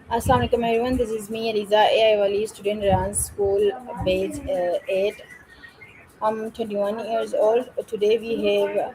Assalamu alaikum everyone. This is me, Eliza, AI Wali, student run school, batch 8. I'm 21 years old. Today we have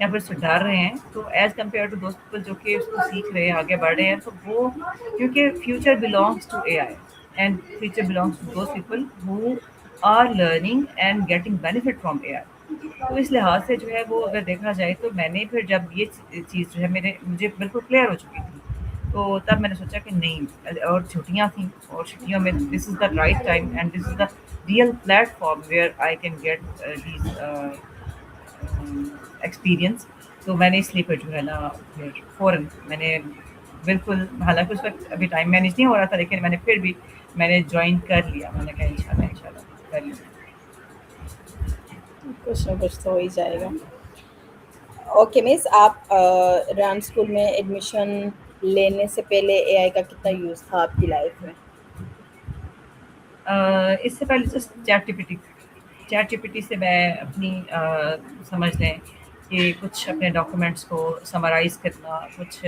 یا پھر سدھار رہے ہیں، تو as compare to those people جو کہ اس کو سیکھ رہے ہیں، آگے بڑھ رہے ہیں، تو وہ کیونکہ future belongs to A I and future belongs to those people who are learning and getting benefit from A I. تو اس لحاظ سے جو ہے وہ اگر دیکھا جائے تو میں نے پھر جب یہ چیز جو ہے مجھے بالکل کلیئر ہو چکی تھی، تو تب میں نے سوچا کہ نہیں، اور چھٹیاں تھیں، اور چھٹیوں میں this is the right time and this is the real platform where I can get these experience. تو میں نے اس لیے پھر جو ہے نا پھر فوراً میں نے بالکل، حالانکہ اس وقت ابھی ٹائم مینیج نہیں ہو رہا تھا، لیکن میں نے پھر بھی میں نے جوائن کر لیا. میں نے کہا انشاءاللہ کر لیا. کچھ نہ کچھ تو ہو ہی جائے گا. اوکے مس، آپ ران اسکول میں ایڈمیشن لینے سے پہلے اے آئی کا کتنا یوز تھا آپ کی لائف میں؟ اس سے پہلے just Chat G P T سے میں اپنی سمجھ لیں کہ کچھ اپنے ڈاکومنٹس کو سمرائز کرنا، کچھ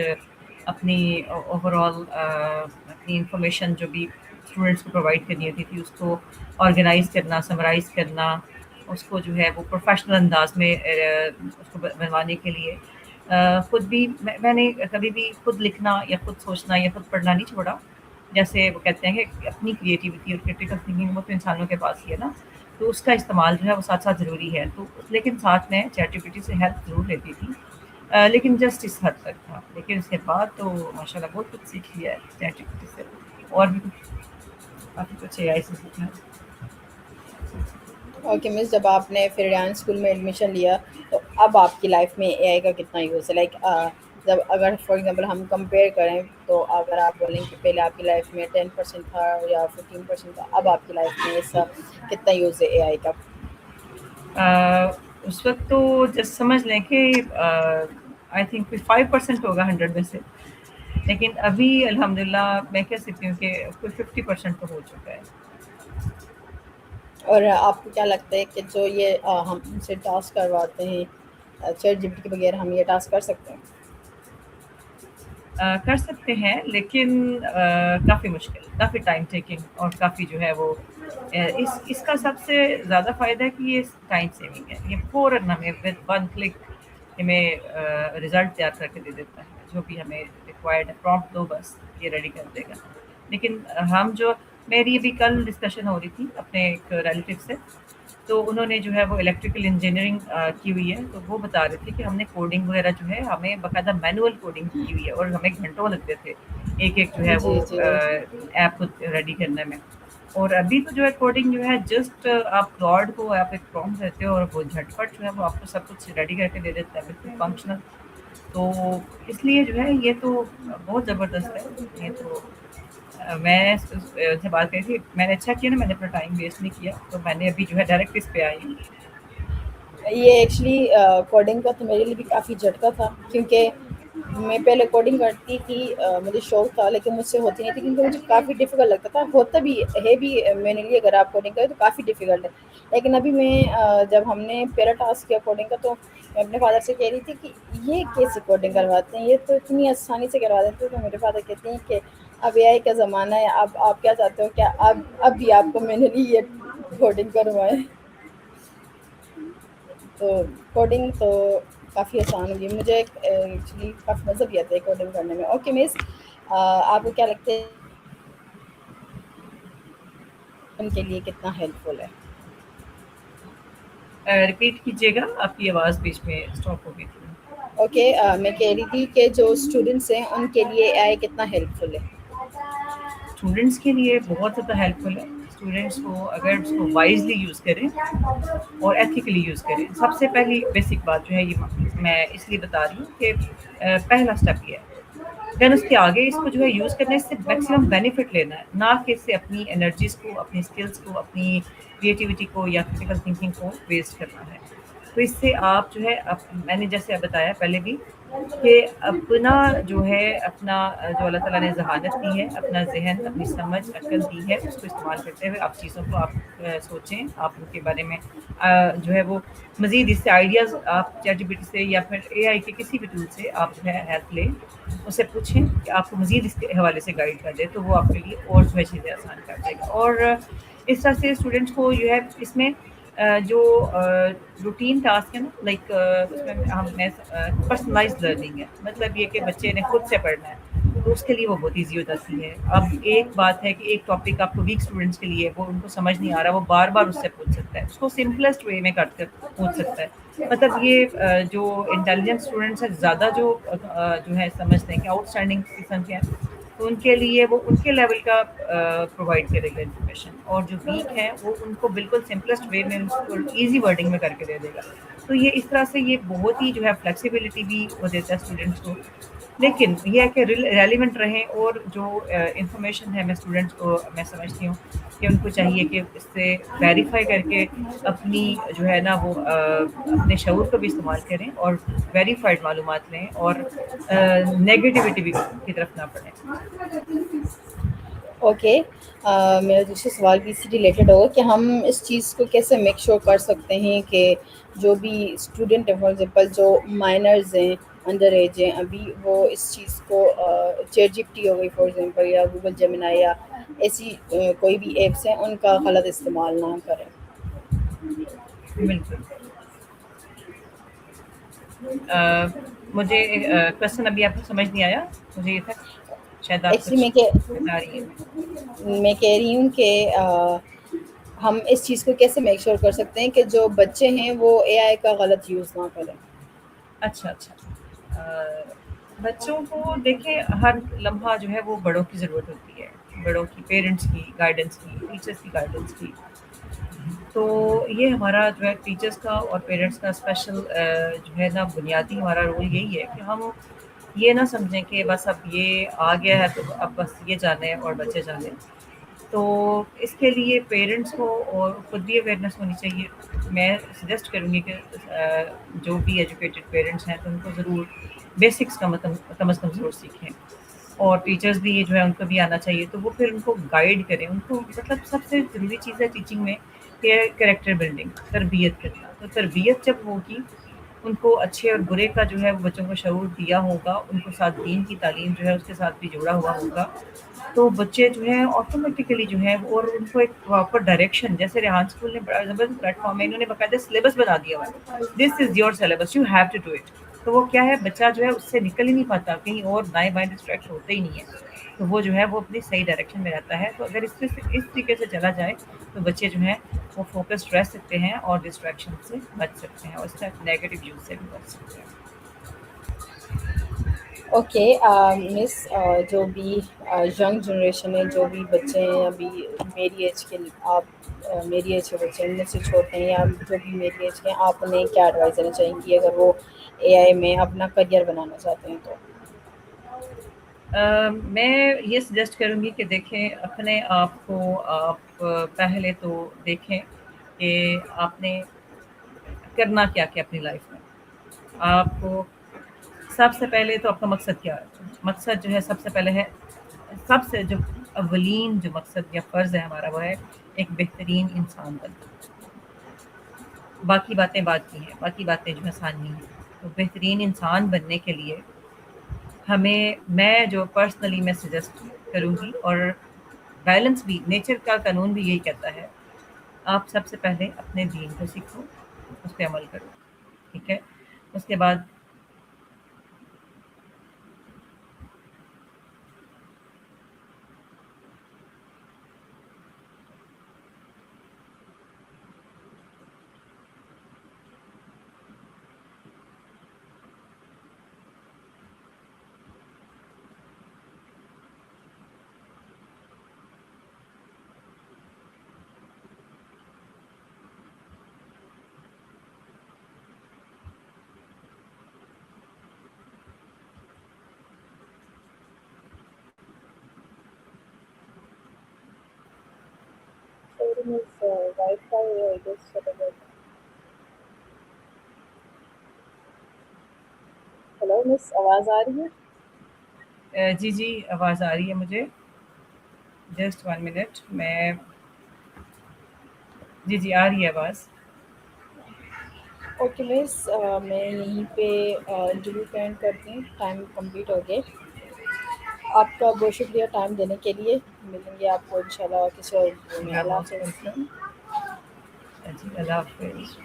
اپنی اوور آل اپنی انفارمیشن جو بھی اسٹوڈنٹس کو پرووائڈ کرنی ہوتی تھی اس کو آرگنائز کرنا، سمرائز کرنا، اس کو جو ہے وہ پروفیشنل انداز میں اس کو بنوانے کے لیے خود بھی میں نے کبھی بھی خود لکھنا یا خود سوچنا یا خود پڑھنا نہیں چھوڑا. جیسے وہ کہتے ہیں کہ اپنی کریٹیوٹی اور کرٹیکل تھنکنگ وہ تو انسانوں کے پاس ہی ہے نا، تو اس کا استعمال جو ہے وہ ساتھ ساتھ ضروری ہے. تو لیکن ساتھ میں چیٹ جی پی ٹی سے ہیلپ ضرور لیتی تھی، لیکن جسٹ اس حد تک تھا. لیکن اس کے بعد تو ماشاء اللہ بہت کچھ سیکھ لیا ہے چیٹ جی پی ٹی سے، اور بھی کافی کچھ اے آئی سے سیکھا ہے. اوکے مس، جب آپ نے پھر ریان اسکول میں ایڈمیشن لیا تو اب آپ کی لائف میں اے آئی کا کتنا یوز ہے؟ لائک جب اگر فار ایگزامپل ہم کمپیئر کریں تو اگر آپ بولیں کہ پہلے آپ کی لائف میں 10% تھا یا 15% تھا، اب آپ کی لائف میں اس کا کتنا یوز ہے اے آئی کا؟ اس وقت تو جس سمجھ لیں کہ آئی تھنک کوئی 5% ہوگا 100 میں سے، لیکن ابھی الحمد للہ میں کہہ سکتی ہوں کہ کوئی 50% تو ہو چکا ہے. اور آپ کو کیا لگتا ہے کہ جو یہ ہم ان سے ٹاسک کرواتے ہیں چیٹ جی پی ٹی کے بغیر، ہم یہ ٹاسک کر سکتے ہیں؟ کر سکتے ہیں، لیکن کافی مشکل، کافی ٹائم ٹیکنگ، اور کافی جو ہے وہ اس کا سب سے زیادہ فائدہ ہے کہ یہ ٹائم سیونگ ہے. یہ فوراً ہمیں ود ون کلک ہمیں رزلٹ تیار کر کے دے دیتا ہے، جو بھی ہمیں ریکوائرڈ ہے. پرومپٹ دو بس، یہ ریڈی کر دے گا. لیکن ہم جو میری ابھی کل ڈسکشن ہو رہی تھی اپنے ایک ریلیٹیو سے، تو انہوں نے جو ہے وہ الیکٹریکل انجینئرنگ کی ہوئی ہے، تو وہ بتا رہے تھے کہ ہم نے کوڈنگ وغیرہ جو ہے ہمیں باقاعدہ مینول کوڈنگ کی ہوئی ہے، اور ہمیں گھنٹوں لگتے تھے ایک ایک جو ہے وہ جی جی. ایپ کو ریڈی کرنے میں. اور ابھی تو جو ہے کوڈنگ جو ہے جسٹ آپ کلاؤڈ کو آپ ایک پرومپٹ دیتے ہو اور وہ جھٹ پٹ جو ہے وہ آپ کو سب کچھ ریڈی کر کے دے دیتا ہے، بالکل فنکشنل. تو اس لیے جو ہے یہ تو بہت زبردست ہے. یہ تو میں سے بات کری تھی، میں نے اچھا کیا نا، میں نے اپنا ٹائم ویسٹ نہیں کیا، تو میں نے ابھی جو ہے ڈائریکٹ اس پہ آئی ہوں. یہ ایکچولی کوڈنگ کا تو میرے لیے بھی کافی جھٹکا تھا، کیونکہ میں پہلے کوڈنگ کرتی تھی، مجھے شوق تھا، لیکن مجھ سے ہوتی نہیں تھی کیونکہ مجھے کافی ڈیفیکلٹ لگتا تھا. ہوتا بھی ہے بھی میرے لیے، اگر آپ کوڈنگ کریں تو کافی ڈیفیکلٹ ہے. لیکن ابھی میں جب ہم نے پہلا ٹاسک کیا کوڈنگ کا، تو میں اپنے فادر سے کہہ رہی تھی کہ یہ کیسی کوڈنگ کرواتے ہیں، یہ تو اتنی آسانی سے کروا دیتے ہیں. تو میرے فادر کہتے ہیں کہ اب اے آئی کا زمانہ ہے، اب آپ کیا چاہتے ہو کیا اب بھی آپ کو میں نے لی یہ کوڈنگ کروائے. تو کوڈنگ تو کافی آسان ہوگی. مجھے ایکچولی کافی مزہ بھی آتا ہے کوڈنگ کرنے میں. اوکے مس، آپ کو کیا لگتا ہے ان کے لیے کتنا ہیلپ فل ہے؟ ریپیٹ کیجیے گا، آپ کی آواز بیچ میں اسٹاپ ہو گئی تھی. اوکے، میں کہہ رہی تھی کہ جو اسٹوڈنٹس ہیں ان کے لیے اے آئی کتنا ہیلپ فل ہے؟ اسٹوڈنٹس کے لیے بہت زیادہ ہیلپ فل ہے. اسٹوڈنٹس کو اگر اس کو وائزلی یوز کریں اور ایتھیکلی یوز کریں. سب سے پہلی بیسک بات جو ہے یہ میں اس لیے بتا رہی ہوں کہ پہلا اسٹیپ یہ ہے، دین اس کے آگے اس کو جو ہے یوز کرنا ہے، اس سے میکسیمم بینیفٹ لینا ہے، نہ کہ اس سے اپنی انرجیز کو، اپنی اسکلس کو، اپنی کریٹیوٹی کو یا کریٹیکل تھنکنگ کو ویسٹ کرنا ہے. تو اس سے آپ جو ہے میں نے جیسے بتایا پہلے بھی کہ اپنا جو ہے اپنا جو اللہ تعالیٰ نے ذہانت دی ہے، اپنا ذہن، اپنی سمجھ عقل دی ہے، اس کو استعمال کرتے ہوئے آپ چیزوں کو آپ سوچیں، آپ ان کے بارے میں جو ہے وہ مزید اس سے آئیڈیاز آپ چیٹ جی پی ٹی سے یا پھر اے آئی کے کسی بھی ٹول سے آپ جو ہے ہیلپ لیں، اس سے پوچھیں کہ آپ کو مزید اس کے حوالے سے گائڈ کر دے، تو وہ آپ کے لیے اور جو ہے چیزیں آسان کر دے گا. اور اس طرح سے اسٹوڈنٹس کو جو ہے اس میں جو روٹین ٹاسک ہے نا لائک اس میں ہم پرسنلائز لرننگ ہے، مطلب یہ کہ بچے نے خود سے پڑھنا ہے تو اس کے لیے وہ بہت ایزی ہو جاتی ہے. اب ایک بات ہے کہ ایک ٹاپک آپ کو ویک اسٹوڈنٹس کے لیے وہ ان کو سمجھ نہیں آ رہا، وہ بار بار اس سے پوچھ سکتا ہے، اس کو سمپلسٹ وے میں کر کر پوچھ سکتا ہے. مطلب یہ جو انٹیلیجنٹ اسٹوڈنٹس ہیں زیادہ جو ہے سمجھتے ہیں کہ آؤٹ اسٹینڈنگ قسم کے ہیں، تو ان کے لیے وہ ان کے لیول کا پرووائڈ کرے گا انفارمیشن، اور جو ویک ہیں وہ ان کو بالکل سمپلسٹ وے میں ایزی ورڈنگ میں کر کے دے دے گا. تو یہ اس طرح سے یہ بہت ہی جو ہے فلیکسیبلٹی بھی وہ دیتا ہے اسٹوڈنٹس کو. لیکن یہ ہے کہ ریلیونٹ رہیں، اور جو انفارمیشن ہے میں اسٹوڈنٹس کو میں سمجھتی ہوں کہ ان کو چاہیے کہ اس سے ویریفائی کر کے اپنی جو ہے نا وہ اپنے شعور کو بھی استعمال کریں اور ویریفائڈ معلومات لیں، اور نیگیٹیوٹی بھی کی طرف نہ پڑیں. اوکے، میرا دوسرا سوال بھی اسی ریلیٹڈ ہوگا کہ ہم اس چیز کو کیسے میک شور کر سکتے ہیں کہ جو بھی اسٹوڈنٹ ہیں، فار ایگزامپل جو مائنرز ہیں، انڈر ایج ہیں، ابھی وہ اس چیز کو چیٹ جی پی ٹی ہو گئی فار ایگزامپل، یا گوگل جیمنائی یا ایسی کوئی بھی ایپس ہیں، ان کا غلط استعمال نہ کریں. بالکل. مجھے کوشچن ابھی آپ کو سمجھ نہیں آیا، مجھے یہ تھا شاید آپ ایکچولی کچھ بتا رہی ہیں. میں کہہ رہی ہوں کہ ہم اس چیز کو کیسے میک شور کر سکتے ہیں کہ جو بچے ہیں وہ اے آئی کا غلط یوز نہ کریں. اچھا اچھا. بچوں کو دیکھیں، ہر لمحہ جو ہے وہ بڑوں کی ضرورت ہوتی ہے، بڑوں کی، پیرنٹس کی گائیڈنس کی، ٹیچرس کی گائیڈنس کی. تو یہ ہمارا جو ہے ٹیچرس کا اور پیرنٹس کا اسپیشل جو ہے نا بنیادی ہمارا رول یہی ہے کہ ہم یہ نہ سمجھیں کہ بس اب یہ آ گیا ہے تو اب بس یہ جانے اور بچے جانے. تو اس کے لیے پیرنٹس کو اور خود بھی اویئرنیس ہونی چاہیے. میں سجیسٹ کروں گی کہ جو بھی ایجوکیٹڈ پیرنٹس ہیں تو ان کو ضرور بیسکس کا کم از کم ضرور سیکھیں، اور ٹیچرز بھی یہ جو ہے ان کو بھی آنا چاہیے، تو وہ پھر ان کو گائیڈ کریں. ان کو مطلب سب سے ضروری چیز ہے ٹیچنگ میں کہ کریکٹر بلڈنگ، تربیت کرنا. تو تربیت جب ہوگی، ان کو اچھے اور برے کا جو ہے بچوں کو شعور دیا ہوگا، ان کو ساتھ دین کی تعلیم جو ہے اس کے ساتھ بھی جوڑا ہوا ہوگا، تو بچے جو ہیں آٹومیٹیکلی جو ہے اور ان کو ایک پراپر ڈائریکشن، جیسے ریحان اسکول نے بڑا زبردست پلیٹ فارم ہے، انہوں نے باقاعدہ سلیبس بنا دیا ہوا ہے، this is your syllabus, you have to do it. تو وہ کیا ہے، بچہ جو ہے اس سے نکل ہی نہیں پاتا، کہیں اور دائیں بائیں ڈسٹریکٹ ہوتے ہی نہیں ہے. تو وہ جو ہے وہ اپنی صحیح ڈائریکشن میں رہتا ہے. تو اگر اس طریقے سے چلا جائے تو بچے جو ہیں وہ فوکسڈ رہ سکتے ہیں اور ڈسٹریکشن سے بچ سکتے ہیں، اور اس طرح نیگیٹو یوز سے بھی بچ سکتے ہیں. اوکے مس، جو بھی ینگ جنریشن ہے، جو بھی بچے ہیں ابھی میری ایج کے، آپ میری ایج کے بچے ہیں، مجھ سے چھوٹے ہیں یا جو بھی میری ایج کے ہیں، آپ انہیں کیا ایڈوائز دینا چاہیں گی اگر وہ اے آئی میں اپنا کریئر بنانا چاہتے ہیں تو؟ میں یہ سجیسٹ کروں گی کہ دیکھیں اپنے آپ کو، آپ پہلے تو دیکھیں کہ آپ نے کرنا کیا کیا اپنی لائف میں. آپ کو سب سے پہلے تو آپ کا مقصد کیا ہے؟ مقصد جو ہے سب سے پہلے ہے، سب سے جو اولین جو مقصد یا فرض ہے ہمارا، وہ ہے ایک بہترین انسان بننا. باقی باتیں بعد کی ہیں، باقی باتیں جو آسان نہیں ہیں. تو بہترین انسان بننے کے لیے میں جو پرسنلی میں سجیسٹ کروں گی، اور بیلنس بھی نیچر کا قانون بھی یہی کہتا ہے، آپ سب سے پہلے اپنے دین کو سیکھو، اس پہ عمل کرو. ٹھیک ہے، اس کے بعد Sorry, Miss, Wi-Fi just sort of hello miss, آواز آ رہی ہے؟ جی جی آواز آ رہی ہے مجھے. Just 1 minute. جی جی آ رہی ہے آواز. اوکے مس، میں یہیں پہ انٹرویو کا اینڈ کرتی ہوں، ٹائم کمپلیٹ ہو گیا. آپ کا بہت شکریہ ٹائم دینے کے لیے. ملیں گے آپ کو انشاءاللہ کسی اور انٹرویو میں. یو آر اللہ موسٹ حافظ. ویلکم. جی اللہ حافظ